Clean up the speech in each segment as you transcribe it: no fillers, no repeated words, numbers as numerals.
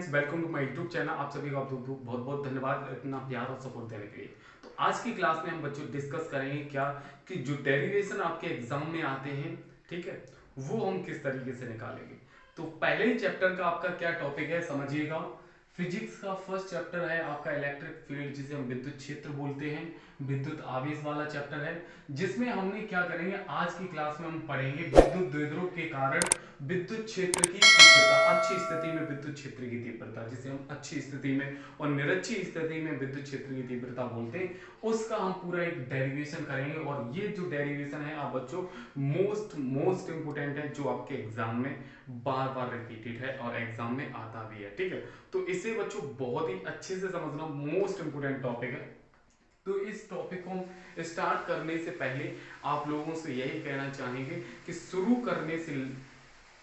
Friends, welcome to my YouTube channel. आप सभी का बहुत बहुत धन्यवाद इतना प्यार और सपोर्ट देने के लिए। तो आज की क्लास में हम बच्चों डिस्कस करेंगे क्या कि जो डेरिवेशन आपके एग्जाम में आते हैं, ठीक है, वो हम किस तरीके से निकालेंगे। तो पहले ही चैप्टर का आपका क्या टॉपिक है समझिएगा। फिजिक्स का फर्स्ट चैप्टर है आपका इलेक्ट्रिक फील्ड, जिसे हम विद्युत क्षेत्र बोलते हैं, विद्युत आवेश वाला चैप्टर है, जिसमें हमने क्या करेंगे आज की क्लास में हम पढ़ेंगे विद्युत द्विध्रुव के कारण विद्युत क्षेत्र की तीव्रता, अच्छी स्थिति में विद्युत क्षेत्र की तीव्रता, जिसे हम अच्छी स्थिति में और निरक्षी स्थिति में विद्युत क्षेत्र की तीव्रता बोलते हैं, उसका हम पूरा एक डेरिवेशन करेंगे। और ये जो डेरिवेशन है आप बच्चों मोस्ट इंपोर्टेंट है, जो आपके एग्जाम में बार बार रिपीटेड है और एग्जाम में आता भी है, ठीक है। तो इसे बच्चों बहुत ही अच्छे से समझना, मोस्ट इंपोर्टेंट टॉपिक है। तो इस टॉपिक को हम स्टार्ट करने से पहले आप लोगों से यही कहना चाहेंगे कि शुरू करने से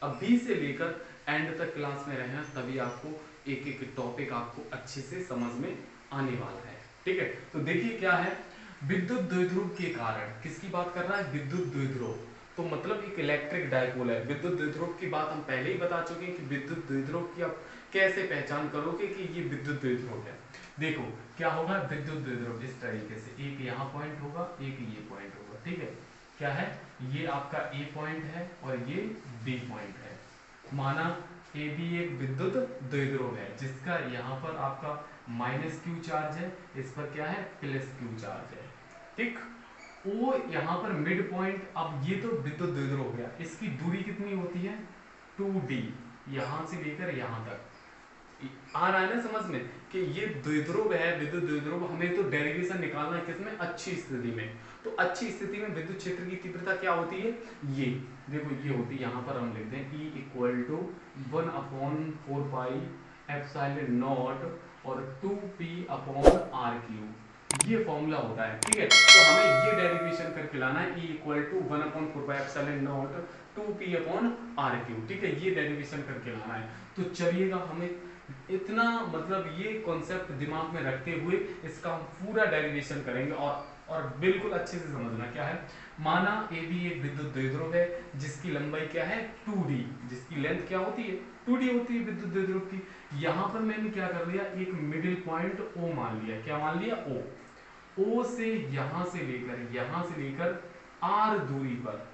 अभी से लेकर एंड तक क्लास में रहना, तभी आपको एक एक टॉपिक आपको अच्छे से समझ में आने वाला है, ठीक है। तो देखिए क्या है, विद्युत द्विध्रुव के कारण, किसकी बात कर रहा है, विद्युत द्विध्रुव। तो मतलब एक इलेक्ट्रिक डायपोल है। विद्युत द्विध्रुव की बात हम पहले ही बता चुके हैं कि विद्युत द्विध्रुव की आप कैसे पहचान करोगे कि ये विद्युत द्विध्रुव है। देखो क्या होगा, विद्युत द्विध्रुव इस तरीके से, एक यहाँ पॉइंट होगा, एक ये पॉइंट होगा, ठीक है। क्या है, ये आपका ए पॉइंट है और ये बी पॉइंट है। माना ए बी एक विद्युत द्विध्रुव है, जिसका यहाँ पर आपका माइनस क्यू चार्ज है, इस पर क्या है, प्लस क्यू चार्ज है, ठीक। ओ यहाँ पर मिड पॉइंट, अब ये तो विद्युत द्विध्रुव हो गया, इसकी दूरी कितनी होती है, 2d, यहां से लेकर यहां तक। आ रहा है ना समझ में कि ये द्विध्रुव है, विद्युत द्विध्रुव। हमें तो डेरिवेशन निकालना है किसमें, अच्छी स्थिति में। तो अच्छी स्थिति में विद्युत क्षेत्र की तीव्रता क्या होती है, ये देखो ये होती है, यहाँ पर हम लिखते हैं E equal to 1/4 pi epsilon nought और 2p अपॉन आर क्यूब, ये फॉर्मूला होता है, ठीक है। तो हमें ये डेरिवेशन करके लाना है, E equal to 1/4 pi epsilon nought 2p upon R cube, ठीक है, ये डेरिवेशन करके लाना है। तो चलिएगा, हमें इतना मतलब ये कॉन्सेप्ट दिमाग में रखते हुए इसका हम पूरा डेरिवेशन करेंगे और बिल्कुल अच्छे से समझना क्या है। माना ए बी एक विद्युत द्विध्रुव है, जिसकी लंबाई क्या है, 2d, जिसकी लेंथ क्या होती है, 2d होती है विद्युत द्विध्रुव की। यहां पर मैंने क्या कर लिया, एक मिडिल पॉइंट O मान लिया, क्या मान लिया, O से यहां से लेकर R दूरी पर,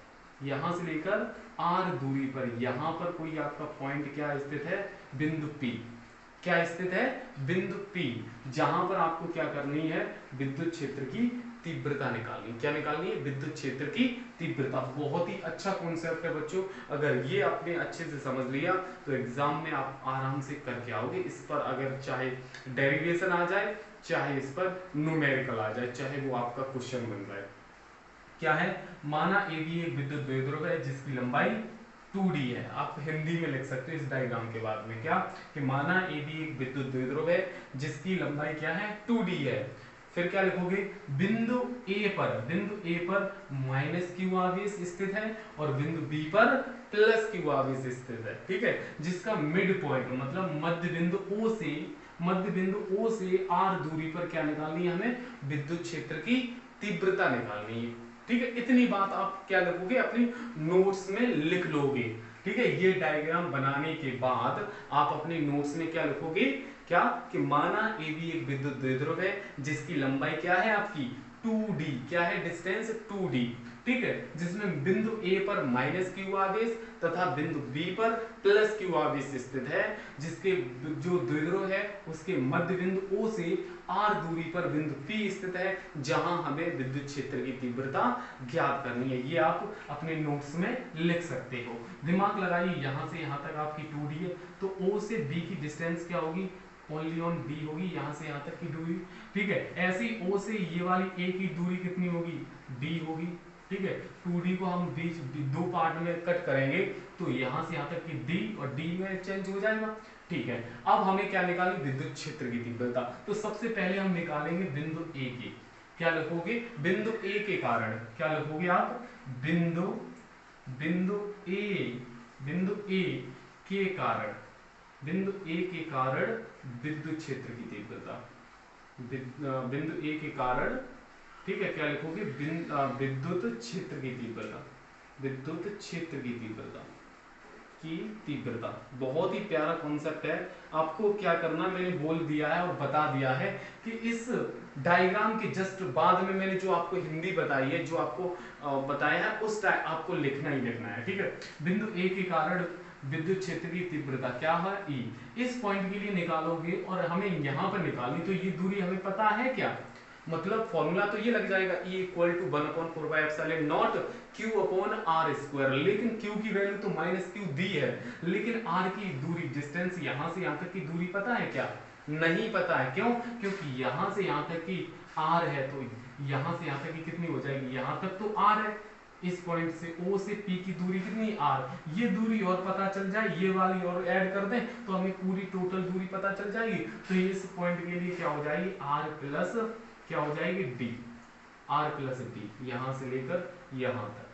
यहां से लेकर R दूरी पर यहां पर कोई आपका पॉइंट क्या स्थित है, बिंदु P, क्या स्थित है, बिंदु P, जहां पर आपको क्या करनी है, विद्युत क्षेत्र की तीव्रता निकालनी, क्या निकालनी है, विद्युत क्षेत्र की तीव्रता। बहुत ही अच्छा कॉन्सेप्ट है बच्चों, अगर ये आपने अच्छे से समझ लिया तो एग्जाम में आप आराम से करके आओगे। इस पर अगर चाहे डेरिवेशन आ जाए, चाहे इस पर न्यूमेरिकल आ जाए, चाहे वो आपका क्वेश्चन बन जाए। क्या है, माना ए बी एक विद्युत द्विध्रुव है, जिसकी लंबाई 2d है। आप हिंदी में लिख सकते हो इस डायग्राम के बाद में, क्या कि माना ए बी एक विद्युत द्विध्रुव है, जिसकी लंबाई क्या है, 2d है। फिर क्या लिखोगे, बिंदु ए पर माइनस क्यू आवेश स्थित है और बिंदु बी पर प्लस क्यू आवेश स्थित है, ठीक है। जिसका मिड पॉइंट मतलब मध्य बिंदु ओ से आर दूरी पर क्या निकालनी है, हमें विद्युत क्षेत्र की तीव्रता निकालनी है, ठीक है। इतनी बात आप क्या लिखोगे, अपनी नोट्स में लिख लोगे, ठीक है। ये डायग्राम बनाने के बाद आप अपने नोट्स में क्या लिखोगे, क्या कि माना ए बी एक विद्युत द्विध्रुव है, जिसकी लंबाई क्या है आपकी 2d, क्या है डिस्टेंस 2d, ठीक है। जिसमें बिंदु ए पर माइनस क्यू आवेश तथा बिंदु बी पर प्लस क्यू आवेश स्थित है, जिसके जो द्विध्रुव है उसके मध्य बिंदु ओ से आर दूरी पर बिंदु P स्थित है, जहां हमें विद्युत क्षेत्र की तीव्रता ज्ञात करनी है। ये आप अपने नोट्स में लिख सकते हो, दिमाग लगाइए। यहां से यहां तक आपकी 2d है, तो O से B की डिस्टेंस क्या होगी, ओनली ऑन B होगी, यहां से यहां तक की दूरी, ठीक है। ऐसे ही O से ये वाली A की दूरी कितनी होगी, D होगी, ठीक है। 2d को हम बीच दो पार्ट में कट करेंगे, तो यहां से यहां तक की D और D में चेंज हो जाएगा, ठीक है। अब हमें क्या निकालनी, विद्युत क्षेत्र की तीव्रता। तो सबसे पहले हम निकालेंगे बिंदु ए की, क्या लिखोगे, बिंदु ए के कारण, क्या लिखोगे आप, बिंदु बिंदु ए के कारण, बिंदु ए के कारण विद्युत क्षेत्र की तीव्रता, बिंदु ए के कारण, ठीक है। क्या लिखोगे, विद्युत क्षेत्र की तीव्रता, विद्युत क्षेत्र की तीव्रता, की तीव्रता। बहुत ही प्यारा कॉन्सेप्ट है। आपको क्या करना, मैंने बोल दिया है और बता दिया है कि इस डायग्राम के जस्ट बाद में मैंने जो आपको हिंदी बताई है, जो आपको बताया है, उस आपको लिखना ही लिखना है, ठीक है। बिंदु ए के कारण विद्युत क्षेत्र की तीव्रता क्या है, ई। इस पॉइंट के लिए निकालोगे और हमें यहां पर निकालनी, तो ये दूरी हमें पता है क्या, मतलब फॉर्मूला तो ये लग जाएगा, E equal to 1/4πε0 Q upon R square. लेकिन Q की वैल्यू तो -Q दी है, लेकिन R की दूरी, डिस्टेंस यहां से यहां तक की दूरी पता है क्या, नहीं पता है। क्यों, क्योंकि यहां से यहां तक की R है, तो यहां से यहां तक की कितनी हो जाएगी, यहां तक तो R है, इस पॉइंट से O से P की दूरी कितनी, R। ये दूरी और पता चल जाए, ये वाली और ऐड कर दें तो हमें पूरी टोटल दूरी पता चल जाएगी। तो इस पॉइंट के लिए क्या हो जाएगी, R प्लस क्या हो जाएगी, D। R प्लस D, यहां से लेकर यहां तक,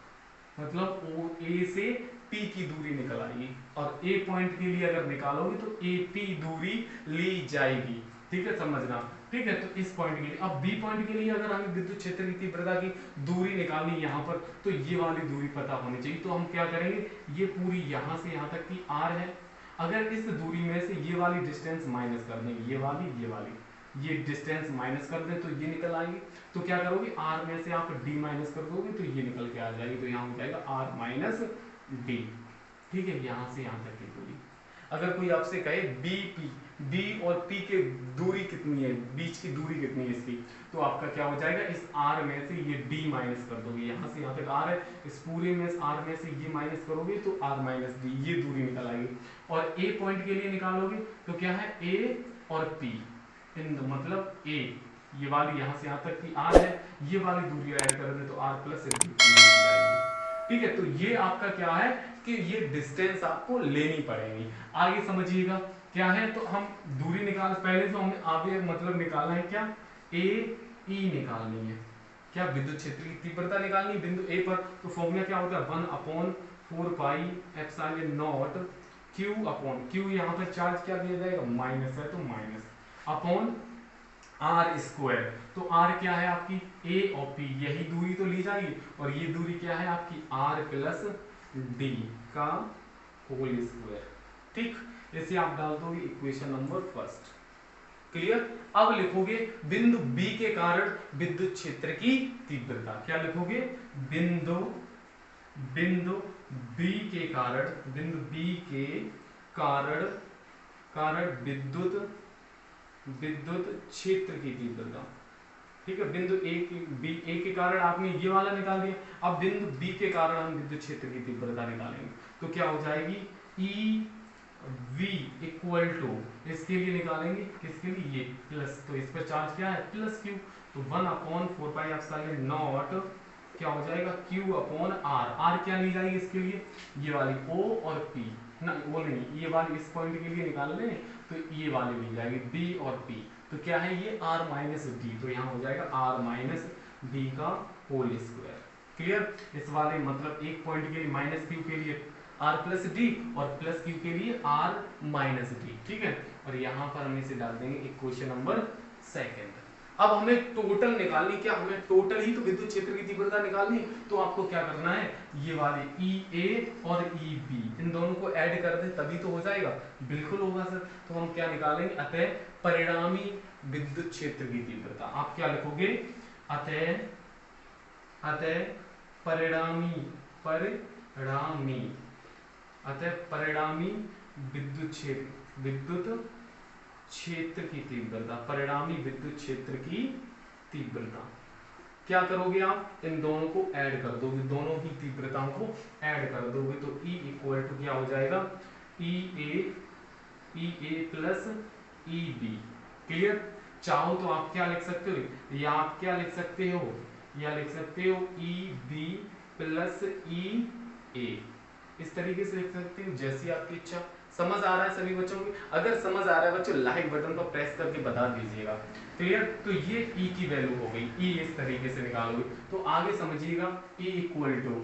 मतलब O A से P की दूरी निकल आएगी। और A पॉइंट के लिए अगर निकालोगे तो AP दूरी ली जाएगी, ठीक है, समझना, ठीक है। तो इस पॉइंट के लिए, अब B पॉइंट के लिए अगर हमें विद्युत क्षेत्र की तीव्रता की दूरी निकालनी यहाँ पर, तो ये वाली दूरी पता होनी चाहिए। तो हम क्या करेंगे, ये पूरी यहाँ से यहाँ तक की R है, अगर इस दूरी में से ये वाली डिस्टेंस माइनस कर देंगे, ये वाली ये डिस्टेंस माइनस कर दें तो ये निकल आएगी। तो क्या करोगे, R में से आप D माइनस कर दोगे तो ये निकल के आ जाएगी, तो यहाँ हो जाएगा R माइनस D, ठीक है, यहाँ से यहाँ तक की दूरी। अगर कोई आपसे कहे B और P के दूरी कितनी है, बीच की दूरी कितनी है इसकी, तो आपका क्या हो जाएगा, इस R में से ये D माइनस कर दोगे, यहाँ से यहाँ तक R है, इस पूरे में R में से ये माइनस करोगे तो R माइनस D, ये दूरी निकल आएगी। और A पॉइंट के लिए निकालोगे तो क्या है, A और P, मतलब A, ये वाली यहाँ से यहाँ तक की R है, ये वाली दूरी ऐड कर दे तो R प्लस D मिल जाएगी, ठीक है। तो ये आपका क्या है कि ये डिस्टेंस आपको लेनी पड़ेगी। आगे समझिएगा क्या है, तो हम दूरी निकाल, पहले तो हमें आगे मतलब निकालना है क्या, ए ई निकालनी है, क्या विद्युत क्षेत्र की तीव्रता निकालनी बिंदु ए पर। तो फॉर्मूला क्या होता है, 1/4πε0 Q अपॉन Q, यहाँ पर चार्ज क्या दिया जाएगा, माइनस है तो माइनस, अपॉन आर स्क्वायर। तो आर क्या है आपकी, ए और पी, यही दूरी तो ली जाएगी, और ये दूरी क्या है आपकी, आर प्लस डी का होल स्क्वायर, ठीक। इसे आप डाल दोगे इक्वेशन नंबर फर्स्ट, क्लियर। अब लिखोगे बिंदु बी के कारण विद्युत क्षेत्र की तीव्रता, क्या लिखोगे, बिंदु बी के कारण, बिंदु बी के कारण विद्युत क्षेत्र की तीव्रता, ठीक है। बिंदु ए के कारण आपने ये वाला निकाल दिया, अब बिंदु बी के कारण हम विद्युत क्षेत्र की तीव्रता निकालेंगे, तो क्या हो जाएगी, ई वी इक्वल टू, इसके लिए निकालेंगे, किसके लिए, ये प्लस, तो इस पर चार्ज क्या है, प्लस क्यू, तो 1/4πε0 क्या हो जाएगा, Q अपॉन R क्या ली जाएगी इसके लिए, ये वाली O और P, ना वो नहीं, ये वाली इस पॉइंट के लिए निकाल लें तो ये वाली ली जाएगी B और P, तो क्या है ये R माइनस डी, तो यहाँ हो जाएगा R माइनस डी का होल स्क्वायर, क्लियर। इस वाले मतलब एक पॉइंट के लिए माइनस क्यू के लिए R प्लस डी और प्लस क्यू के लिए R माइनस डी, ठीक है। और यहाँ पर हम इसे डाल देंगे इक्वेशन नंबर सेकेंड। अब हमें टोटल निकालनी, क्या हमें टोटल ही तो विद्युत क्षेत्र की तीव्रता निकालनी, तो आपको क्या करना है, ये वाले EA और EB इन दोनों को ऐड कर दे तभी तो हो जाएगा, बिल्कुल होगा सर। तो हम क्या निकालेंगे, अतः परिणामी विद्युत क्षेत्र की तीव्रता, आप क्या लिखोगे, अतः परिणामी विद्युत क्षेत्र की तीव्रता, परिणामी विद्युत क्षेत्र की तीव्रता, क्या करोगे आप, इन दोनों को ऐड कर दोगे, दोनों ही तीव्रताओं को ऐड कर दोगे, तो E इक्वल टू क्या हो जाएगा, EA प्लस EB, क्लियर। चाहो तो आप क्या लिख सकते हो, या आप क्या लिख सकते हो, या लिख सकते हो EB प्लस EA, इस तरीके से लिख सकते हो, जैसी आपकी इच्छा। समझ आ रहा है सभी बच्चों की, अगर समझ आ रहा है बच्चों लाइक बटन को प्रेस करके बता दीजिएगा, क्लियर। तो ये E की वैल्यू हो गई, E इस तरीके से निकालोगे, तो आगे समझिएगा E इक्वल टू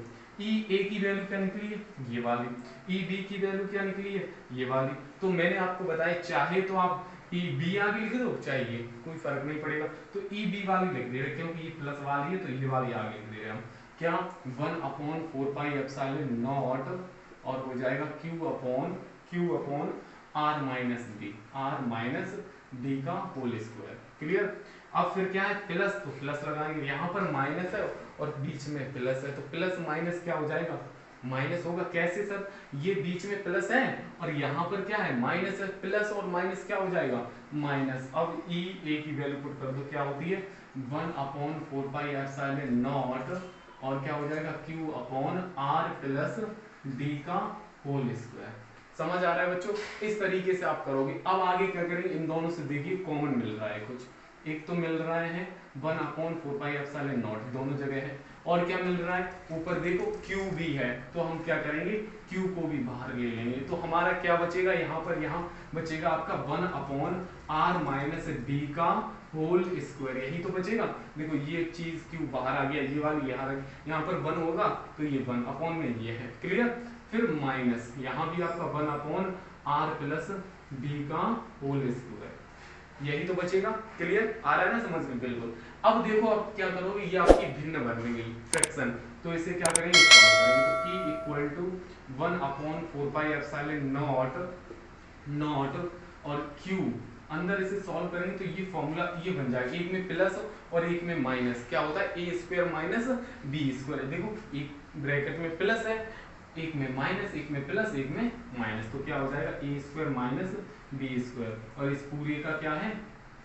EA की वैल्यू क्या निकली है, ये वाली, EB की वैल्यू क्या निकली है, ये वाली। तो मैंने आपको बताया, चाहे तो आप EB आगे लिख दो, चाहिए कोई फर्क नहीं पड़ेगा, तो EB वाली लिख दे रहे, क्योंकि ये प्लस वाली है तो ये वाली आगे लिख दे रहे हम, क्या 1/4πε0 और हो जाएगा Q upon R minus B का होल स्क्वायर। क्लियर। अब फिर क्या है, प्लस, तो प्लस लगाएंगे, यहाँ पर माइनस है और बीच में प्लस है, तो प्लस माइनस क्या हो जाएगा, माइनस होगा। कैसे सर, ये बीच में प्लस है और यहाँ पर क्या है, माइनस है, प्लस और माइनस क्या हो जाएगा, माइनस। अब ई ए की वैल्यू पुट कर दो, क्या होती है 1/4πε0 और क्या हो जाएगा Q upon R plus D का होल स्क्वायर। समझ आ रहा है बच्चों, इस तरीके से आप करोगे। अब आगे क्या करेंगे, इन दोनों से देखिए कॉमन मिल रहा है कुछ, एक तो मिल रहा है 1/4πε0 दोनों जगह है, और क्या मिल रहा है, ऊपर देखो Q भी है, तो हम क्या करेंगे, Q को भी बाहर ले लेंगे, तो हमारा क्या बचेगा, यहाँ पर यहाँ बचेगा आपका 1/r माइनस बी का होल स्क्वायर, यही तो बचेगा। देखो ये चीज Q बाहर आ गया, ये वाली यहाँ पर 1 होगा, तो ये 1 अपॉन में ये है। क्लियर। फिर माइनस यहाँ भी आपका 1/r प्लस बी का होल स्क्वायर, यही तो बचेगा। क्लियर, आ रहा है ना समझ में, बिल्कुल। अब देखो अब क्या करोगे, ये आपकी भिन्न बन गई फ्रैक्शन, तो इसे क्या करेंगे, सॉल्व करेंगे। तो E इक्वल टू 1/4πε0 और Q अंदर इसे सॉल्व करेंगे तो ये फॉर्मूला ये बन जाएगा, एक में प्लस और एक में माइनस, क्या होता है A square minus B square. देखो एक ब्रैकेट में प्लस है, एक में माइनस, एक में प्लस, एक में माइनस, तो क्या हो जाएगा ए स्क्वायर माइनस बी स्क्वायर, और इस पूरे का क्या है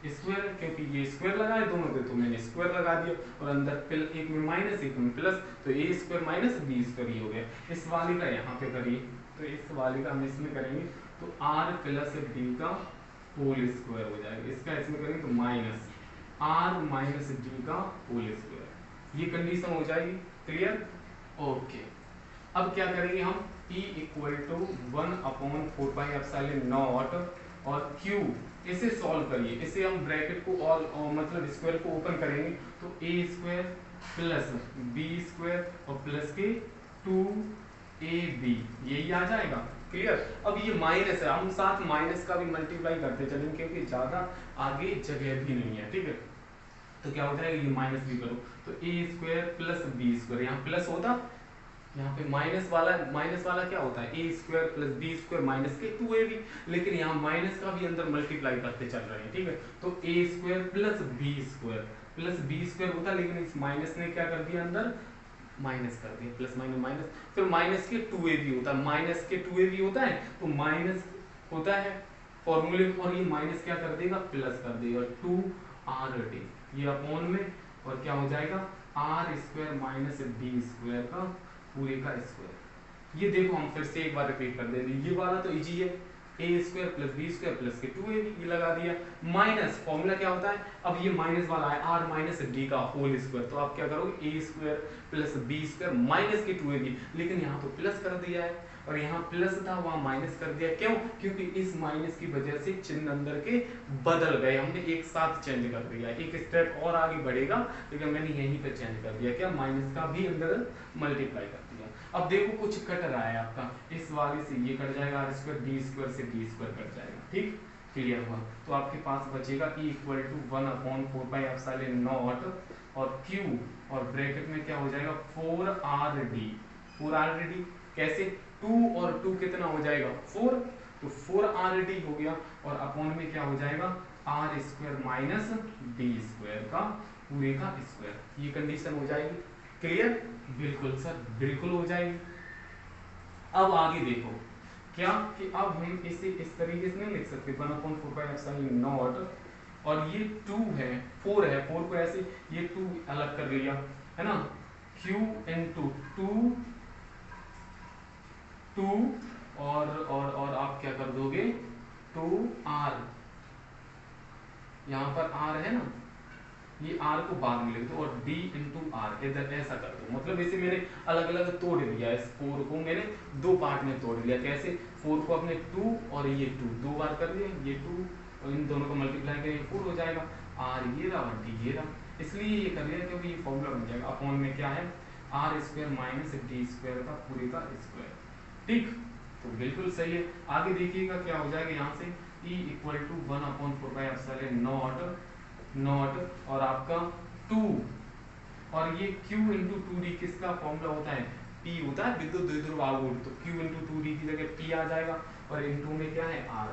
स्क्वायर, क्योंकि ये स्क्वायर लगाए दोनों पे तो मैंने स्क्वायर लगा दिया, और अंदर एक में माइनस एक में प्लस, तो ए स्क्वायर माइनस बी स्क्वायर ही हो गया। इस वाले का यहाँ पे करिए, तो इस वाले का हम इसमें करेंगे तो आर प्लस बी का होल स्क्वायर हो जाएगा, इसका इसमें करेंगे तो माइनस आर माइनस डी का होल स्क्वायर, ये कंडीशन हो जाएगी। Clear, okay. अब क्या करेंगे हम, E इक्वल टू 1/4πε0 और Q, इसे सॉल्व करिए, इसे हम ब्रैकेट को और मतलब स्क्वायर को ओपन करेंगे तो a square plus b square और प्लस के 2ab, यही आ जाएगा। क्लियर। अब ये माइनस है, हम साथ माइनस का भी मल्टीप्लाई करते चलेंगे क्योंकि ज्यादा आगे जगह भी नहीं है, ठीक है। तो क्या हो जाएगा, ये माइनस भी करो तो a square plus b square, यहाँ प्लस होता, यहाँ पे माइनस वाला क्या होता है, A square plus B square minus के 2ab, लेकिन यहाँ माइनस का भी अंदर मल्टीप्लाई करते चल रहे हैं, ठीक है। तो ए स्क्वायर प्लस बी स्क्वायर होता है, लेकिन इस माइनस ने क्या कर दिया, अंदर माइनस कर दिया, प्लस माइनस माइनस, फिर माइनस के 2ab होता है, माइनस के 2ab होता है तो माइनस होता है फॉर्मूले, और ये माइनस क्या कर देगा, प्लस कर देगा 2rd, ये अपॉन में, और क्या हो जाएगा R square minus B square का पूरे का स्क्वायर। ये देखो हम फिर से एक बार रिपीट कर देंगे, ये वाला तो इजी है, A square plus B square plus के 2ab, ये लगा दिया, माइनस फॉर्मूला क्या होता है, अब ये माइनस वाला है आर माइनस डी का होल स्क्वायर, तो आप क्या करोगे A square plus B square minus के 2ab, लेकिन यहाँ तो प्लस कर दिया है और यहाँ प्लस था वहाँ माइनस कर दिया, क्यों, क्योंकि इस माइनस की वजह से चिन्ह अंदर के बदल गए, हमने एक साथ चेंज कर दिया, एक स्टेप और आगे बढ़ेगा, लेकिन मैंने यहीं पे चेंज कर दिया, क्या माइनस का भी अंदर मल्टीप्लाई कर दिया। अब देखो कुछ कट रहा है आपका, इस वाले से ये कट जाएगा, आर स्क्वायर डी स्क्वायर से डी स्क्वायर कट जाएगा, ठीक, क्लियर हुआ। तो आपके पास बचेगा E इक्वल टू 1/4πε0 और Q, और ब्रैकेट में क्या हो जाएगा 4rd, कैसे 2 और 2 कितना हो जाएगा 4, तो 4rd हो गया, और अपॉन में क्या हो जाएगा R square minus D square का पूरे का स्क्वायर, ये कंडीशन हो जाएगी। क्लियर, बिल्कुल सर, बिल्कुल हो जाएगी। अब आगे देखो क्या कि अब हम इसे इस तरीके से नहीं लिख सकते 1/4πε0 और ये 2 है 4 है, 4 को ऐसे ये 2 अलग कर लिया है ना, Q इंटू 2 और आप क्या कर दोगे 2r, यहाँ पर r है ना, ये r को बाद में लिख दो और d इंटू आर इधर ऐसा कर दो, मतलब इसे मैंने अलग अलग तोड़ दिया, इस 4 को मैंने 2 पार्ट में तोड़ लिया, कैसे 4 को अपने 2 और ये 2 बार कर दिया, ये 2 और इन दोनों को मल्टीप्लाई करें 4 हो जाएगा, r ये रहा और d ये रहा, इसलिए ये कर लिया क्योंकि ये फॉर्मूला बन जाएगा, अपॉन में क्या है R square minus D square का पूरे का स्क्वायर, ठीक, तो बिल्कुल सही है। आगे देखिएगा क्या हो जाएगा, यहाँ से E इक्वल टू 1/4πε0 और आपका 2 और ये Q इंटू 2d किसका फॉर्मूला होता है P होता है विद्युत द्विध्रुव आघूर्ण, तो Q इंटू 2D की जगह P आ जाएगा, और इंटू में क्या है R,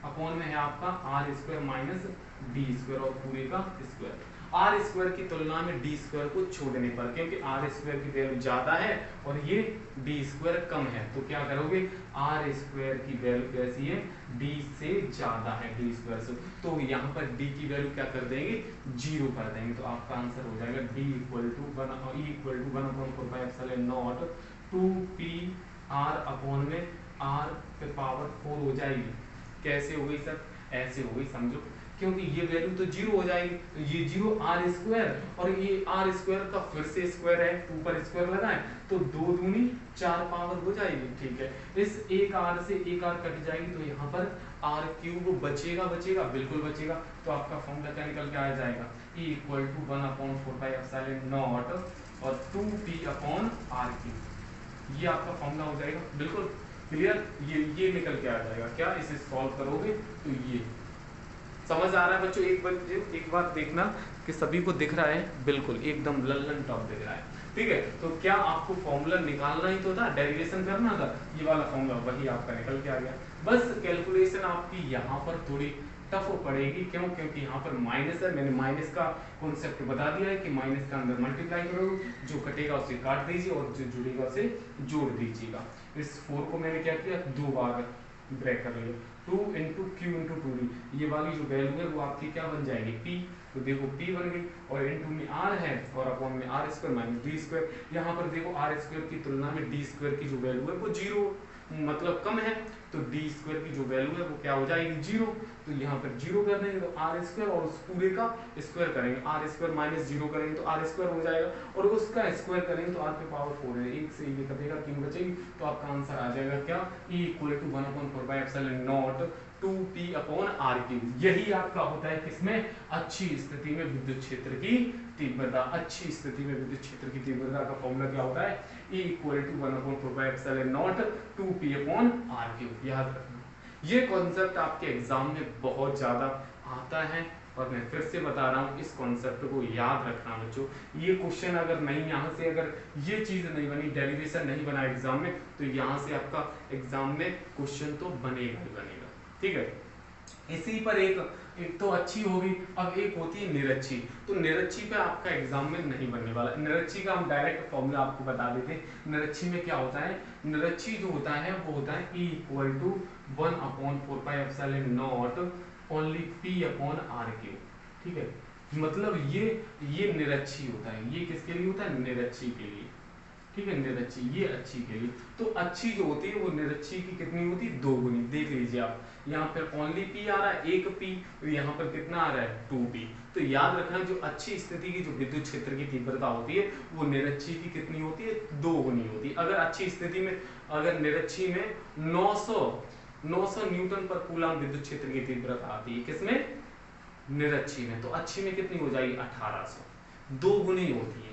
अपोन में है आपका R square minus D square और पूरे का स्क्वायर। आर स्क्वायर की तुलना में डी स्क्वायर को छोड़ने पर, क्योंकि आर स्क्वायर की वैल्यू ज्यादा है और ये डी स्क्वायर कम है, तो क्या करोगे, आर स्क्वायर की वैल्यू कैसी है, डी से ज्यादा है डी स्क्वायर से, तो यहाँ पर डी की वैल्यू क्या कर देंगे, 0 कर देंगे, तो आपका आंसर हो जाएगा D equal to 1/4 two P R upon में आर पे पावर 4 हो जाएगी। कैसे हो गई सर, ऐसे हो गई, समझो, क्योंकि ये वैल्यू तो 0 हो जाएगी, तो ये 0 आर स्क्वायर और ये आर स्क्वायर का फिर से स्क्वायर है, ऊपर स्क्वायर लगाएं तो 2 दूनी 4 पावर हो जाएगी, ठीक है। इस एक आर से एक आर कट जाएगी, तो यहाँ पर आर क्यूब बचेगा, बिल्कुल बचेगा, तो आपका फॉर्मूला क्या निकल के आ जाएगा, E इक्वल टू 1/4 और 2p अपॉन आर क्यूब, ये आपका फॉर्मूला हो जाएगा, बिल्कुल क्लियर, ये निकल के आ जाएगा, क्या इसे सॉल्व करोगे तो ये समझ आ रहा है बच्चों। एक बार देखना कि सभी को दिख रहा है, बिल्कुल एकदम लल्लन टॉप दिख रहा है, ठीक है। तो क्या आपको फॉर्मूला निकालना ही तो था, डेरिवेशन करना था, ये वाला फॉर्मूला वही आपका निकल के आ गया। बस कैलकुलेशन आपकी यहाँ पर थोड़ी टफ पड़ेगी, क्यों, क्योंकि यहाँ पर माइनस है, मैंने माइनस का कॉन्सेप्ट बता दिया है कि माइनस का अंदर मल्टीप्लाई करोगे, जो कटेगा उसे काट दीजिए और जो जुड़ेगा उसे जोड़ दीजिएगा। इस 4 को मैंने क्या किया, 2 बार ब्रेक कर लिया, 2 इंटू क्यू इंटू 2d, ये वाली जो वैल्यू है वो आपकी क्या बन जाएगी, p, तो देखो p बन गई, और इंटू में r है और अपॉन में r square minus D square, यहाँ पर देखो r स्क्वायर की तुलना में d स्क्वायर की जो वैल्यू है वो 0 मतलब कम है, तो डी स्क्वायर की जो वैल्यू है वो क्या हो जाएगी, 0, तो यहाँ पर 0 कर देंगे तो आर स्क्वायर और उस पूरे का स्क्वायर करेंगे, आर स्क्वायर माइनस 0 करेंगे तो आर स्क्वायर हो जाएगा, और उसका स्क्वायर करेंगे तो आर पे पावर 4 है, एक से ये कटेगा, 3 बचेगी, तो आपका आंसर आ जाएगा क्या, E equal to 1/4 2p upon R cube. यही आपका होता है किसमें, अच्छी स्थिति में विद्युत क्षेत्र की तीव्रता, अच्छी स्थिति में विद्युत क्षेत्र की तीव्रता का फॉर्मूला क्या होता है, E equal to 1/4 2p upon R cube. याद रखना, ये कॉन्सेप्ट आपके एग्जाम में बहुत ज्यादा आता है, और मैं फिर से बता रहा हूँ इस कॉन्सेप्ट को याद रखना बच्चों। ये क्वेश्चन अगर नहीं, यहाँ से अगर ये चीज नहीं बनी, डेरिवेशन नहीं बना एग्जाम में, तो यहाँ से आपका एग्जाम में क्वेश्चन तो बनेगा ही बनेगा, ठीक है। इसी पर एक तो अच्छी होगी, अब एक होती है निरच्छी, तो निरच्छी पे आपका एग्जाम में नहीं बनने वाला। निरच्छी का हम डायरेक्ट फॉर्मूला आपको बता देते हैं। निरच्छी में क्या होता है, निरच्छी जो होता है वो होता है E equal to 1/4 only p upon R cube, ठीक है। मतलब ये निरच्छी होता है, ये किसके लिए होता है, निरच्छी के लिए, ठीक है, निरच्छी, ये अच्छी के लिए। तो अच्छी जो होती है वो निरच्छी की कितनी होती है, 2 गुनी, देख लीजिए आप, यहाँ पर ओनली p आ रहा है, एक p, तो यहाँ पर कितना आ रहा है, 2p। तो याद रखना, जो अच्छी स्थिति की जो विद्युत क्षेत्र की तीव्रता होती है वो निरच्छी की कितनी होती है, 2 गुनी होती है। अगर अच्छी स्थिति में, अगर निरच्छी में 900 न्यूटन पर कूलम विद्युत क्षेत्र की तीव्रता आती है, किसमें, निरच्छी में, तो अच्छी में कितनी हो जाएगी, 1800, 2 गुनी होती है।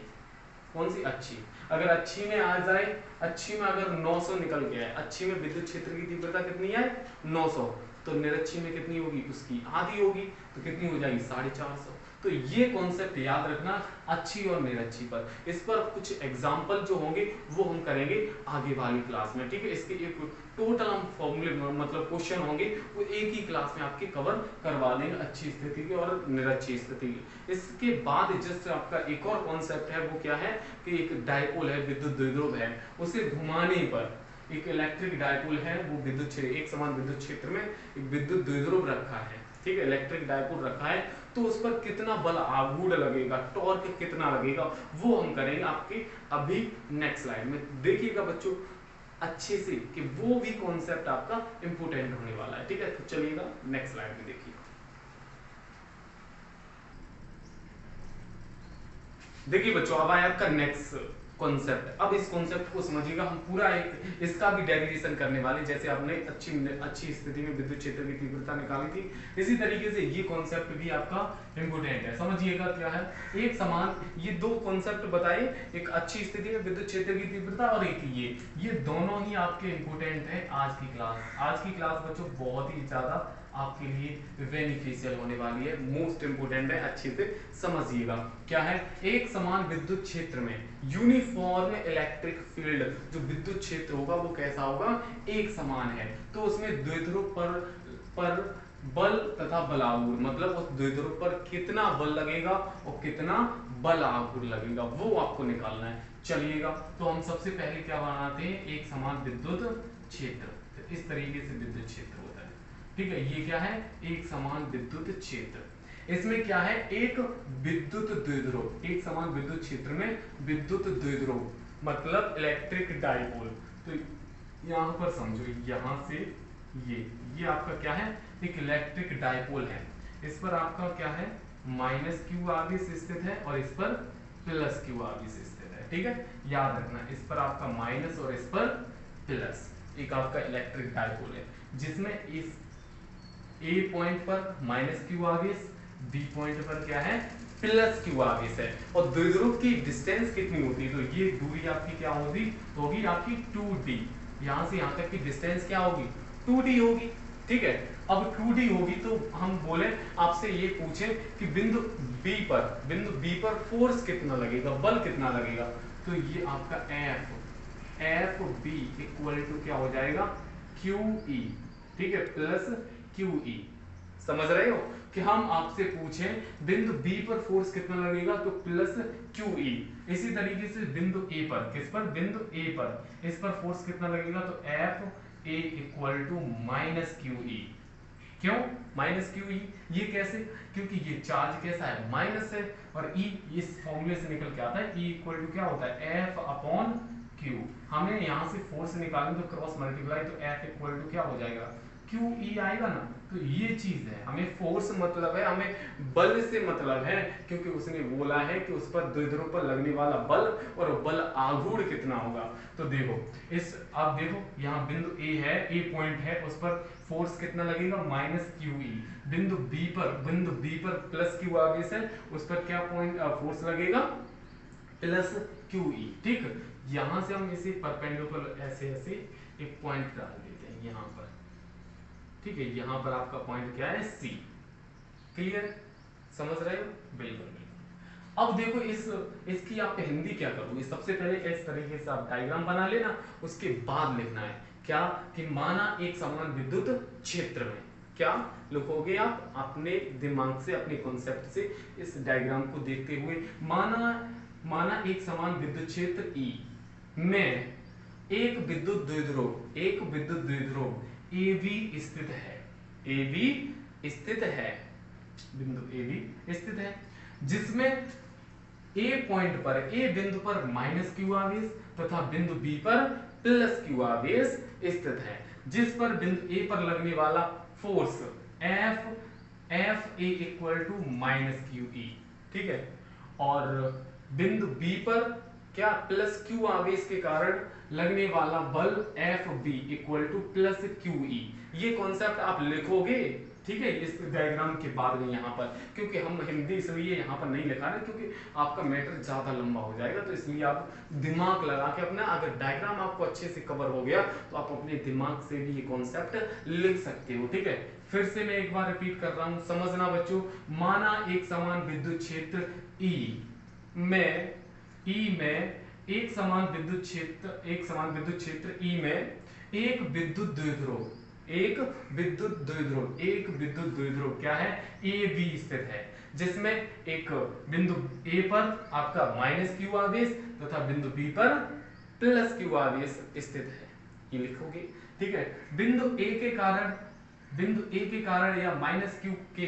कौन सी, अच्छी। अगर अच्छी में आ जाए, अच्छी में अगर 900 निकल के आए, अच्छी में विद्युत क्षेत्र की तीव्रता कितनी है, 900, तो निरच्छी में कितनी होगी, उसकी आधी होगी, तो कितनी हो जाएगी, 450। तो ये कॉन्सेप्ट याद रखना, अच्छी और निरच्छी पर। इस पर कुछ एग्जाम्पल जो होंगे वो हम करेंगे आगे वाली क्लास में, ठीक है। इसके एक टोटल हम फॉर्मूले मतलब क्वेश्चन होंगे वो एक ही क्लास में आपके कवर करवा देंगे, अच्छी स्थिति की और निरच्छी स्थिति की। इसके बाद जस्ट आपका एक और कॉन्सेप्ट है, वो क्या है कि एक डायपोल है, विद्युत द्विध्रुव है, उसे घुमाने पर, एक इलेक्ट्रिक डायपोल है, वो विद्युत क्षेत्र, एक समान विद्युत क्षेत्र में एक विद्युत द्विध्रुव रखा है, ठीक है, इलेक्ट्रिक डायपोल रखा है, तो उस पर कितना बल आघूर्ण लगेगा, टॉर्क कितना लगेगा, वो हम करेंगे आपके अभी नेक्स्ट स्लाइड में। देखिएगा बच्चों अच्छे से कि वो भी कॉन्सेप्ट आपका इंपोर्टेंट होने वाला है, ठीक है। तो चलिएगा नेक्स्ट स्लाइड में देखिए। देखिए बच्चों, अब आया आपका नेक्स्ट कॉन्सेप्ट। अब इस कॉन्सेप्ट को समझिएगा, हम पूरा एक इसका भी डेरिवेशन करने वाले, जैसे आपने अच्छी स्थिति में विद्युत क्षेत्र की तीव्रता निकाली थी, इसी तरीके से ये कॉन्सेप्ट भी आपका इंपोर्टेंट है। समझिएगा क्या है, एक समान, ये 2 कॉन्सेप्ट बताए, एक अच्छी स्थिति में विद्युत क्षेत्र की तीव्रता और एक ये दोनों ही आपके इंपोर्टेंट है आज की क्लास। आज की क्लास बच्चों बहुत ही ज्यादा आपके लिए बेनिफिशियल होने वाली है, मोस्ट इंपोर्टेंट है, अच्छे से समझिएगा। क्या है? एक समान विद्युत क्षेत्र में यूनिफॉर्म इलेक्ट्रिक फील्ड, जो विद्युत क्षेत्र होगा वो कैसा होगा? एक समान है। तो उसमें द्विध्रुव पर बल तथा बलाघूर, मतलब उस द्विध्रुव पर कितना बल लगेगा और कितना बलाघूर लगेगा, वो आपको निकालना है। चलिएगा, तो हम सबसे पहले क्या बनाते हैं? एक समान विद्युत क्षेत्र। तो इस तरीके से विद्युत क्षेत्र होता है, ठीक है। ये क्या है? एक समान विद्युत क्षेत्र। इसमें क्या है? एक विद्युत द्विध्रुव, एक समान विद्युत क्षेत्र में विद्युत द्विध्रुव मतलब इलेक्ट्रिक डाइपोल। तो यहां पर समझो, यहां से ये आपका क्या है? एक इलेक्ट्रिक डाइपोल है। इस पर आपका क्या है? माइनस क्यू आवेश स्थित है और इस पर प्लस क्यू आवेश स्थित है, ठीक है। याद रखना, इस पर आपका माइनस और इस पर प्लस, एक आपका इलेक्ट्रिक डाइपोल है, जिसमें इस ए पॉइंट पर माइनस क्यू आवेश, बी पॉइंट पर क्या है? प्लस क्यू आवेश है। और द्विध्रुव की डिस्टेंस कितनी होती है? तो ये दूरी आपकी क्या होगी आपकी 2d। यहां से यहां तक की डिस्टेंस क्या होगी? 2d होगी, ठीक है। अब 2d होगी तो हम बोले आपसे ये पूछे कि बिंदु B पर फोर्स कितना लगेगा, बल कितना लगेगा? तो ये आपका एफ बी इक्वल टू क्या हो जाएगा? QE, ठीक है, प्लस QE। समझ रहे हो कि हम आपसे पूछें बिंदु B पर फोर्स कितना लगेगा, तो प्लस QE। इसी तरीके से बिंदु A पर, किस पर? बिंदु A पर, इस पर फोर्स कितना लगेगा? तो FA equal to minus QE। क्यों माइनस QE? ये कैसे? क्योंकि ये चार्ज कैसा है? माइनस है, और E इस फॉर्मूले से निकल के आता है, E इक्वल टू क्या होता है? F upon Q। हमें यहां से फोर्स निकालें तो क्रॉस मल्टीप्लाई, तो F इक्वल टू क्या हो जाएगा? QE आएगा ना। तो ये चीज है, हमें फोर्स मतलब है, हमें बल से मतलब है, क्योंकि उसने बोला है कि उस पर द्विध्रुव पर लगने वाला बल और बल आघूर्ण कितना होगा। तो देखो अब देखो यहाँ बिंदु A है, A पॉइंट है, उस पर फोर्स कितना लगेगा? Minus QE। बिंदु B पर प्लस Q आवेश है, उस पर क्या पॉइंट फोर्स लगेगा? प्लस QE, ठीक। यहां से हम इसे परपेंडिकुलर ऐसे एक पॉइंट डाल देते हैं यहां पर, ठीक है। यहां पर आपका पॉइंट क्या है? C। क्लियर? समझ रहे हो? बिल्कुल। अब देखो इसकी आप हिंदी क्या करोगे? सबसे पहले इस तरीके से आप डायग्राम बना लेना, उसके बाद लिखना है क्या? कि माना एक समान विद्युत क्षेत्र में, क्या लिखोगे आप अपने दिमाग से, अपने कॉन्सेप्ट से, इस डायग्राम को देखते हुए। माना एक समान विद्युत क्षेत्र E में एक विद्युत द्विध्रुव AB स्थित है, AB स्थित है, बिंदु AB स्थित है, जिसमें A पॉइंट पर, A बिंदु पर माइनस Q आवेश तथा बिंदु B पर प्लस Q आवेश स्थित है, जिस पर बिंदु A पर लगने वाला force FA equal to minus QE, ठीक है। और बिंदु B पर क्या? प्लस Q आवेश के कारण लगने वाला बल FB equal two plus QE। ये कॉन्सेप्ट आप लिखोगे, ठीक है, इस डायग्राम के बाद में यहाँ पर, क्योंकि हम हिंदी इसलिए यहाँ पर नहीं लिखा रहे क्योंकि आपका मैटर ज्यादा लंबा हो जाएगा, तो इसलिए आप दिमाग लगा के अपना, अगर डायग्राम आपको अच्छे से कवर हो गया तो आप अपने दिमाग से भी ये कॉन्सेप्ट लिख सकते हो, ठीक है। फिर से मैं एक बार रिपीट कर रहा हूं, समझना बच्चों। माना एक समान विद्युत क्षेत्र E में एक समान विद्युत क्षेत्र E में एक विद्युत द्विध्रुव क्या है? AB स्थित है, जिसमें एक बिंदु A पर आपका माइनस Q आवेश तथा बिंदु B पर प्लस Q आवेश स्थित है, ये लिखोगे, ठीक है। बिंदु A के कारण या माइनस Q के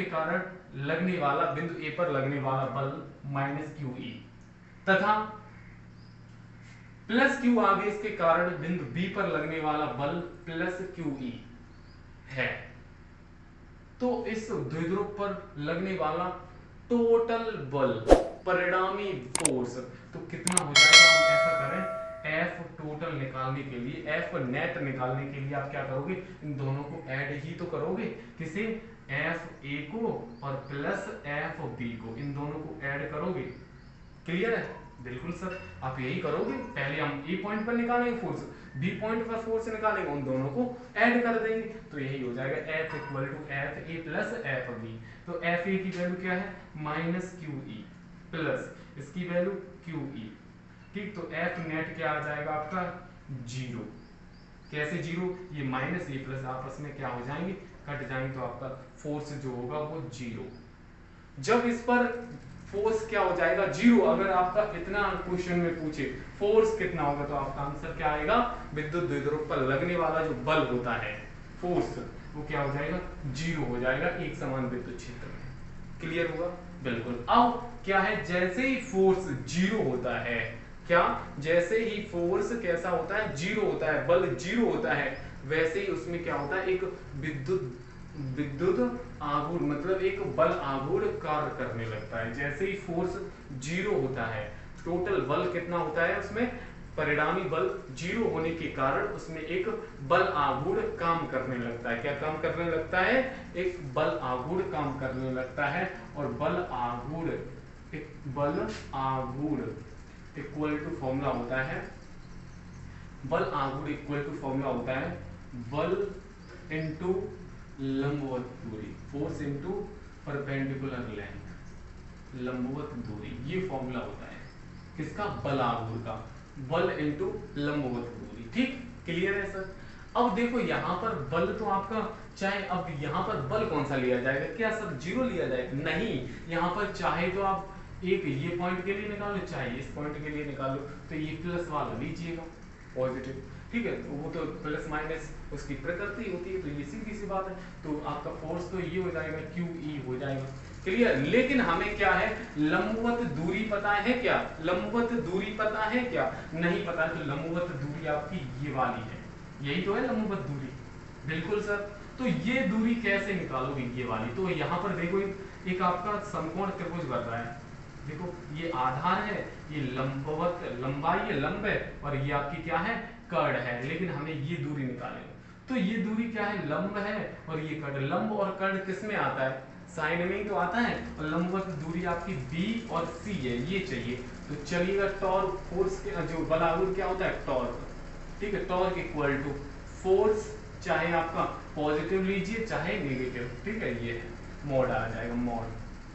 कारण लगने वाला, बिंदु A पर लगने वाला बल माइनस QE तथा प्लस Q आवेश के कारण बिंदु B पर लगने वाला बल प्लस QE है। तो इस द्विध्रुव पर लगने वाला टोटल बल, परिणामी फोर्स, तो कितना हो जाएगा? हम ऐसा करें, F टोटल निकालने के लिए, F नेट निकालने के लिए आप क्या करोगे? इन दोनों को ऐड ही तो करोगे, किसे? FA को और प्लस FB को, इन दोनों को ऐड करोगे। क्लियर है? बिल्कुल सर, आप यही करोगे। पहले हम ए पॉइंट पर निकालेंगे फोर्स, बी पॉइंट पर फोर्स निकालेंगे, उन दोनों को ऐड कर देंगे, तो यही हो जाएगा F equal to F A plus F B. तो एफ ए की वैल्यू क्या है, माइनस क्यू ई, प्लस इसकी वैल्यू क्यू ई। ठीक, तो एफ नेट क्या आ जाएगा आपका, जीरो। कैसे जीरो, ये माइनस ये प्लस आपस में क्या हो जाएंगे, कट जाएंगे, तो आपका फोर्स जो होगा वो जीरो। जब इस पर फोर्स क्या हो जाएगा, जीरो, अगर आपका इतना क्वेश्चन में पूछे फोर्स कितना होगा, तो आपका आंसर क्या आएगा, विद्युत द्विध्रुव पर लगने वाला जो बल होता है, फोर्स, वो क्या हो जाएगा, जीरो हो जाएगा एक समान विद्युत क्षेत्र में। क्लियर हुआ, बिल्कुल। अब क्या है, जैसे ही फोर्स जीरो होता है, क्या, जैसे ही फोर्स कैसा होता है, जीरो होता है, बल जीरो होता है, वैसे ही उसमें क्या होता है, एक विद्युत आघूर्ण, मतलब एक बल आघूर्ण कार्य करने लगता है। जैसे ही फोर्स जीरो होता है, टोटल बल कितना होता है उसमें, परिणामी बल जीरो होने के कारण उसमें एक बल आघूर्ण काम करने लगता है। क्या काम करने लगता है, एक बल आघूर्ण काम करने लगता है। और बल आघूर्ण इक्वल टू फॉर्मूला होता है, बल आघूर्ण इक्वल टू फॉर्मूला होता है बल इनटू लंबवत दूरी, फोर्स इनटू परपेंडिकुलर लेंथ, लंबवत दूरी, ये फॉर्मूला होता है किसका, बल आघूर्ण का, बल इनटू लंबवत दूरी। ठीक, क्लियर है सर। अब देखो यहाँ पर बल तो आपका, चाहे अब यहाँ पर बल कौन सा लिया जाएगा, क्या सर जीरो लिया जाएगा, नहीं, यहाँ पर चाहे तो आप एक ये पॉइंट के लिए निकालो, चाहे इस पॉइंट के लिए निकालो, तो ये प्लस वाला लीजिएगा, पॉजिटिव। ठीक है, तो वो तो प्लस माइनस उसकी प्रकृति होती है, तो ये सीधी सी बात है। तो आपका फोर्स तो ये हो जाएगा, क्यू ई हो जाएगा। क्लियर, लेकिन हमें क्या है, लंबवत दूरी पता है क्या, लंबवत दूरी पता है क्या, नहीं पता। तो लंबवत दूरी आपकी ये वाली है, यही तो है लंबवत दूरी, बिल्कुल सर। तो ये दूरी कैसे निकालोगे, ये वाली, तो यहाँ पर देखो एक आपका समकोण त्रिभुज बन रहा है, देखो ये आधार है, ये लंबवत लंबाई है, लंब है, और ये आपकी क्या है, कर्ण है, लेकिन हमें ये दूरी निकालनी है। तो ये दूरी क्या है, लंब है, और ये कर्ण, लंब और कर्ण किस में आता है, साइन में ही तो आता है, और लंबवत दूरी आपकी बी और सी है, ये चाहिए। तो चलिएगा, टॉर्क, फोर्स के जो बल आघूर्ण क्या होता है, टॉर्क। ठीक है, टॉर्क इक्वल टू फोर्स, चाहे आपका पॉजिटिव लीजिए चाहे नेगेटिव, ठीक है, ये है मॉड आ जाएगा,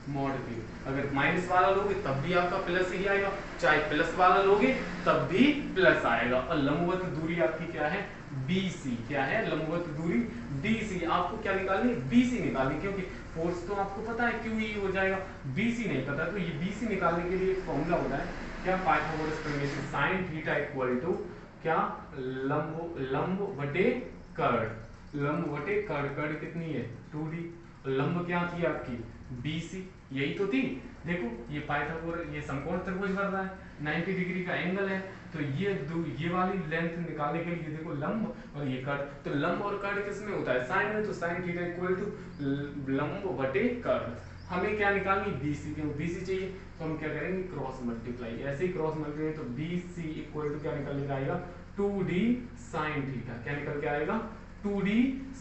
मॉड भी, अगर माइनस वाला लोगे तब भी आपका प्लस ही आएगा, चाहे प्लस वाला लोगे तब भी प्लस आएगा। और लंबवत दूरी आपकी क्या है, BC, क्या है लंबवत दूरी BC। आपको क्या निकालनी है, BC निकालनी, क्योंकि फोर्स तो आपको पता है QE हो जाएगा, BC नहीं पता, तो ये BC निकालने के लिए एक फॉर्मूला होता है, क्या, पाइथागोरस प्रमेय से, साइन थीटा इक्वल टू क्या, लंब बटे कर्ण, लंब बटे कर्ण, कर्ण कितनी है 2D, लंब क्या थी आपकी BC, यही तो थी। देखो ये पाइथागोरस, ये समकोण त्रिभुज बन रहा है, 90 डिग्री का एंगल है, तो ये वाली लेंथ निकालने के लिए देखो लंब और ये कर्ण, तो लंब और कर्ण किस में होता है, साइन में, तो साइन थीटा इक्वल टू लंब बटे कर्ण। हमें क्या निकालनी, BC, क्यों BC चाहिए, तो हम क्या करेंगे, क्रॉस मल्टीप्लाई, ऐसे ही क्रॉस मल्टीप्लाई, तो BC इक्वल टू क्या निकल के आएगा, 2D साइन थीटा, क्या निकल के आएगा, 2D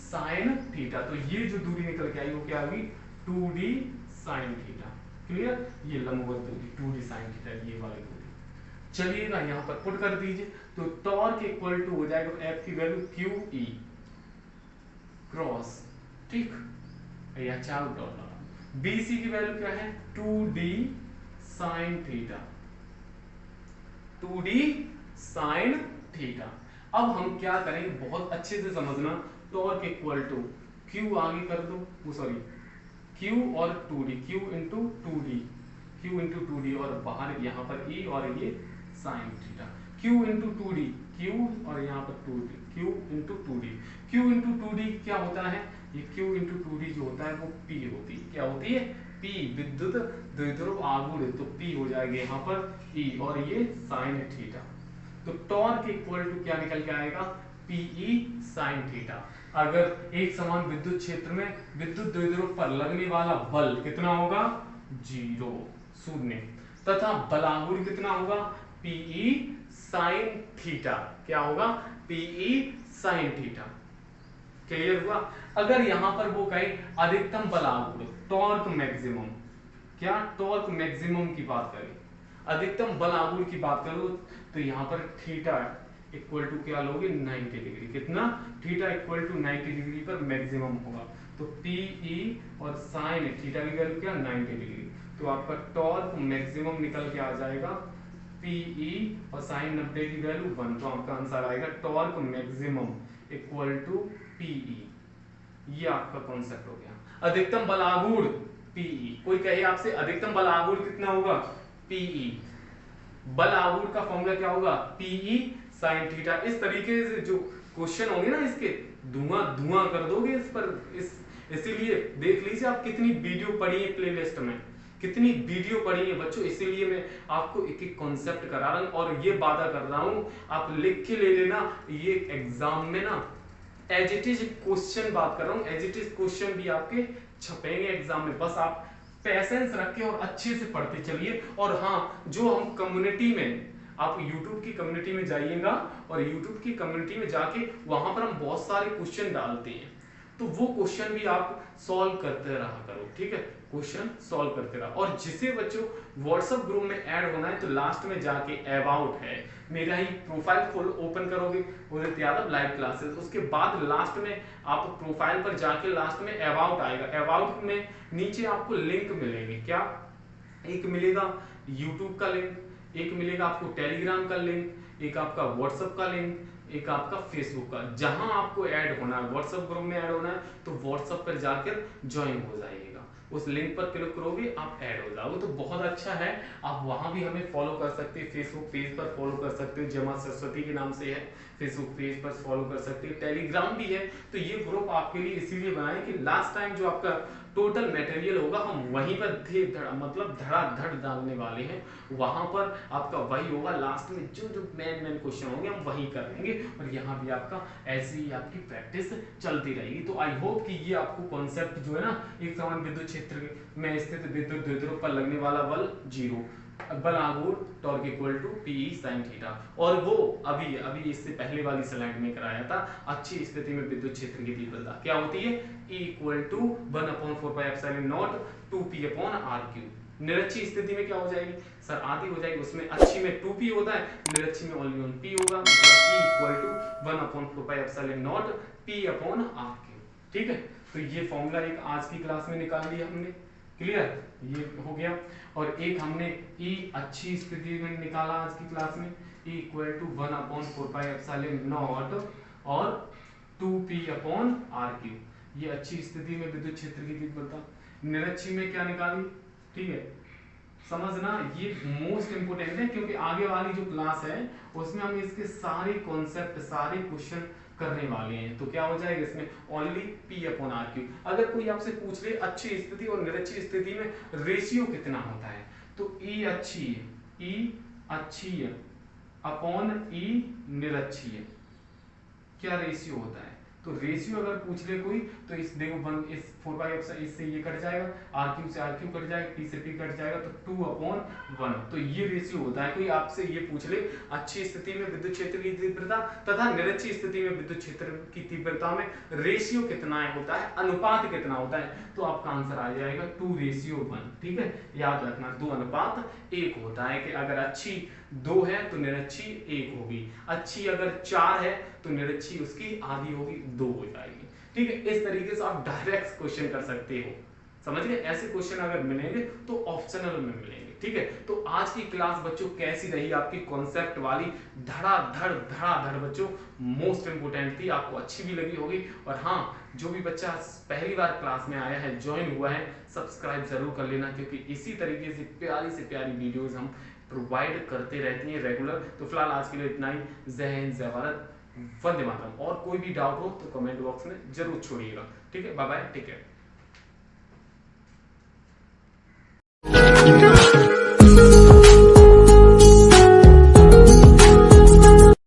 साइन थीटा। तो ये जो दूरी निकल के आई वो क्या होगी, 2D साइन थीटा। क्लियर, ये लंबवत दूरी 2D साइन थीटा, ये वाली दूरी। चलिएगा यहाँ पर पुट कर दीजिए, तो टॉर्क इक्वल टू हो जाएगा F की वैल्यू QE क्रॉस, ठीक, या चारों डॉलर। BC की वैल्यू क्या है, 2D sine theta, 2D sine theta. अब हम क्या करेंगे, बहुत अच्छे से समझना, टॉर्क इक्वल टू Q आगे कर दो, वो सॉरी Q और 2D, Q इंटू 2D, और बाहर यहाँ पर E और ये sine theta, Q into 2D, Q और यहाँ पर 2D, Q into 2D, Q into 2D क्या होता है, ये Q इंटू 2D जो होता है वो P होती है, क्या होती है, P, विद्युत द्विध्रुव आघूर्ण, तो P हो जाएगा यहाँ पर E, और ये साइन थीटा। तो टॉर्क इक्वल टू क्या निकल के आएगा, PE साइन थीटा। अगर एक समान विद्युत क्षेत्र में विद्युत द्विध्रुव पर लगने वाला बल कितना होगा, 0, शून्य, तथा बल आघूर्ण कितना होगा, PE साइन थीटा, क्या होगा, PE साइन थीटा। क्लियर हुआ। अगर यहां पर वो कहे अधिकतम बल आघूर्ण, टॉर्क मैक्सिमम, क्या टॉर्क मैक्सिमम की बात करें, अधिकतम बल आघूर्ण की बात करो तो यहाँ पर थीटा इक्वल टू क्या लोगे 90 डिग्री, कितना थीटा इक्वल टू 90 डिग्री पर मैक्सिमम होगा। तो पीई और साइन थीटा की वैल्यू क्या 90 डिग्री, तो आपका टॉर्क मैक्सिमम निकल के आ जाएगा पीई और साइन 90 की वैल्यू 1, तो आपका आंसर आएगा torque maximum equal to P E. ये आपका कॉन्सेप्ट हो गया। अधिकतम बल आघूर्ण पीई, कोई कहे आपसे अधिकतम बल आघूर्ण कितना होगा पीई, बल आघूर्ण का फॉर्मूला क्या होगा पीई साइन थीटा। इस तरीके से जो क्वेश्चन होंगे ना इसके धुआं धुआं कर दोगे इस पर, इसीलिए देख लीजिए आप कितनी वीडियो पढ़ी है प्लेलिस्ट में, कितनी वीडियो पढ़ी है बच्चों, इसीलिए मैं आपको एक एक कॉन्सेप्ट करा रहा हूं और ये वादा कर रहा हूं आप लिख के ले लेना, ये एग्जाम में ना एज इट इज क्वेश्चन बात कर रहा हूं, एज इट इज क्वेश्चन भी आपके छपेंगे एग्जाम में, बस आप पैसेंस रख के और अच्छे से पढ़ते चलिए। और हाँ, जो हम कम्युनिटी में, आप YouTube की कम्युनिटी में जाइएगा और YouTube की कम्युनिटी में जाके वहां पर हम बहुत सारे क्वेश्चन डालते हैं, तो वो क्वेश्चन भी आप सॉल्व करते रहा करो, ठीक है, क्वेश्चन सॉल्व करते रहा। और जिसे बच्चों व्हाट्सएप ग्रुप में ऐड होना है तो लास्ट में जाके अबाउट है मेरा ही प्रोफाइल खोल ओपन करोगे उदित यादव लाइव क्लासेस, उसके बाद लास्ट में आप प्रोफाइल पर जाके लास्ट में अबाउट आएगा, अबाउट में नीचे आपको लिंक मिलेंगे, क्या एक मिलेगा यूट्यूब का लिंक, एक मिलेगा आपको टेलीग्राम का लिंक, एक आपका व्हाट्सएप का लिंक, एक आपका फेसबुक का। जहां आपको ऐड होना है व्हाट्सएप ग्रुप में ऐड होना है तो व्हाट्सएप पर जाकर ज्वाइन हो जाइएगा, उस लिंक पर क्लिक करोगे आप ऐड हो जाओगे, तो बहुत अच्छा है। आप वहां भी हमें फॉलो कर सकते हैं, फेसबुक पेज पर फॉलो कर सकते हो, जमा सरस्वती के नाम से है, फेसबुक पेज पर फॉलो कर सकते हैं, टेलीग्राम भी है। तो ये ग्रुप आपके लिए इसीलिए बनाए कि लास्ट टाइम जो आपका टोटल मटेरियल होगा हम वहीं पर मतलब धड़ाधड़ डालने वाले हैं, वहां पर आपका वही होगा, लास्ट में जो जो मेन क्वेश्चन होंगे हम वही करेंगे और यहाँ भी आपका ऐसी ही आपकी प्रैक्टिस चलती रहेगी। तो आई होप कि ये आपको कॉन्सेप्ट जो है ना, एक समान विद्युत क्षेत्र में स्थित विद्युत द्विध्रुव पर लगने वाला बल 0, बल आघूर्ण torque equal to P E sine theta, और वो अभी इससे पहले वाली स्लाइड में कराया था, अच्छी स्थिति में विद्युत क्षेत्र की तीव्रता क्या होती है, E इक्वल टू 1/4πε0 2p/r³। निरक्षी स्थिति में क्या हो जाएगी सर, आधी हो जाएगी, उसमें अच्छी में 2p होता है, निरक्षी में ओनली 1p होगा, मतलब E इक्वल टू 1/4πε0 p/r³। ठीक है, तो ये फॉर्मूला एक आज की क्लास में निकाल लिया हमने, क्लियर, ये हो गया। और एक हमने E अच्छी स्थिति में निकाला आज की क्लास में, E इक्वल टू 1/4πε0 और 2p/r³, ये अच्छी स्थिति में विद्युत क्षेत्र की तीव्रता। निरक्षी में क्या निकाली, ठीक है, समझना ये मोस्ट इंपोर्टेंट है क्योंकि आगे वाली जो क्लास है उसमें हम इसके सारे कॉन्सेप्ट सारे क्वेश्चन करने वाले हैं। तो क्या हो जाएगा इसमें ओनली p/r³। अगर कोई आपसे पूछ ले अच्छी स्थिति और निरक्षी स्थिति में रेशियो कितना होता है, तो E अच्छी है अपॉन E निरक्षी है, क्या रेशियो होता है, तो रेशियो अगर पूछ ले कोई तो इस देखो इस 4/, इससे ये कट जाएगा, r³ से r³ कट जाएगा, p से p कट जाएगा, तो 2/1। तो ये रेशियो होता है। कोई आपसे ये पूछ ले अच्छी स्थिति में विद्युत क्षेत्र की तीव्रता तथा निरक्षी स्थिति में विद्युत क्षेत्र की तीव्रता में रेशियो कितना होता है, अनुपात कितना होता है, तो आपका आंसर आ जाएगा 2:1। ठीक है, याद रखना 2:1 होता है कि अगर अच्छी 2 है तो निरक्षी 1 होगी, अच्छी अगर 4 है तो निरक्षी उसकी आधी होगी, 2 हो जाएगी। ठीक है, इस तरीके से आप डायरेक्ट क्वेश्चन कर सकते हो, समझ गए। ऐसे क्वेश्चन अगर मिलेंगे तो ऑप्शनल में मिलेंगे। ठीक है, तो आज की क्लास बच्चों कैसी रही आपकी, कॉन्सेप्ट वाली धड़ाधड़ बच्चों मोस्ट इंपोर्टेंट थी, आपको अच्छी भी लगी होगी। और हाँ, जो भी बच्चा पहली बार क्लास में आया है, ज्वाइन हुआ है, सब्सक्राइब जरूर कर लेना क्योंकि इसी तरीके से प्यारी वीडियोस हम प्रोवाइड करते रहते हैं रेगुलर। तो फिलहाल आज के लिए इतना ही। जय हिंद, जय भारत, वंदे मातरम। और कोई भी डाउट हो तो कमेंट बॉक्स में जरूर छोड़िएगा। ठीक है, बाय बाय, टेक केयर।